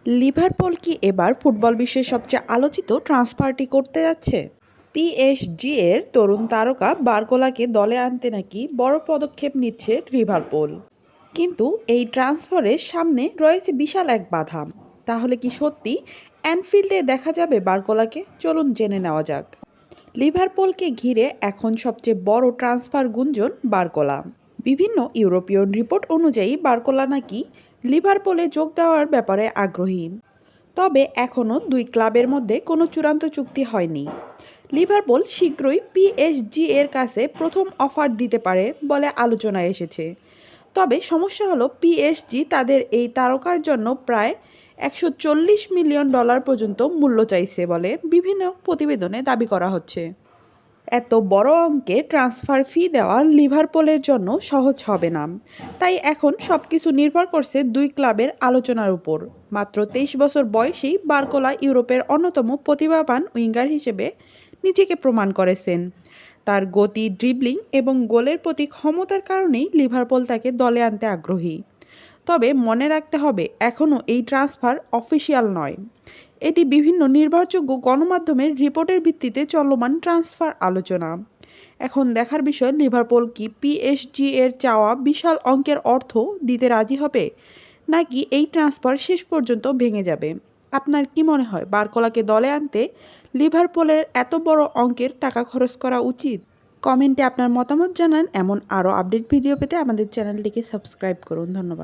Liverpool কি এবার football বিশ্বের সবচেয়ে আলোচিত ট্রান্সফারটি করতে যাচ্ছে? পিএসজি এর তরুণ তারকা বার্কোলাকে দলে আনতে নাকি বড় পদক্ষেপ নিচ্ছে লিভারপুল। কিন্তু এই ট্রান্সফারের সামনে রয়েছে বিশাল এক বাধা। তাহলে কি সত্যি অ্যানফিল্ডে দেখা যাবে বার্কোলাকে? চলুন জেনে নেওয়া যাক। লিভারপুলকে ঘিরে এখন সবচেয়ে বড় ট্রান্সফার গুঞ্জন বার্কোলা। বিভিন্ন ইউরোপীয় রিপোর্ট অনুযায়ী বার্কোলা নাকি লিভারপুলে যোগ দেওয়ার ব্যাপারে আগ্রহী। তবে এখনও দুই ক্লাবের মধ্যে কোনো চূড়ান্ত চুক্তি হয়নি। লিভারপুল শীঘ্রই পিএসজি এর কাছে প্রথম অফার দিতে পারে বলে আলোচনায় এসেছে। তবে সমস্যা হলো পিএসজি তাদের এই তারকার জন্য প্রায় $140 মিলিয়ন পর্যন্ত মূল্য চাইছে বলে বিভিন্ন প্রতিবেদনে দাবি করা হচ্ছে। এত বড় অঙ্কে ট্রান্সফার ফি দেওয়া লিভারপুলের জন্য সহজ হবে না। তাই এখন সব কিছু নির্ভর করছে দুই ক্লাবের আলোচনার উপর। মাত্র 23 বছর বয়সেই বার্কোলা ইউরোপের অন্যতম প্রতিভাবান উইঙ্গার হিসেবে নিজেকে প্রমাণ করেছেন। তার গতি, ড্রিবলিং এবং গোলের প্রতি ক্ষমতার কারণেই লিভারপুল তাকে দলে আনতে আগ্রহী। তবে মনে রাখতে হবে, এখনও এই ট্রান্সফার অফিসিয়াল নয়। এটি বিভিন্ন নির্ভরযোগ্য গণমাধ্যমের রিপোর্টের ভিত্তিতে চলমান ট্রান্সফার আলোচনা। এখন দেখার বিষয়, লিভারপুল কি পিএসজি এর চাওয়া বিশাল অঙ্কের অর্থ দিতে রাজি হবে, নাকি এই ট্রান্সফার শেষ পর্যন্ত ভেঙে যাবে। আপনার কি মনে হয়, বার্কোলাকে দলে আনতে লিভারপুলের এত বড় অঙ্কের টাকা খরচ করা উচিত? কমেন্টে আপনার মতামত জানান। এমন আরও আপডেট ভিডিও পেতে আমাদের চ্যানেলটিকে সাবস্ক্রাইব করুন। ধন্যবাদ।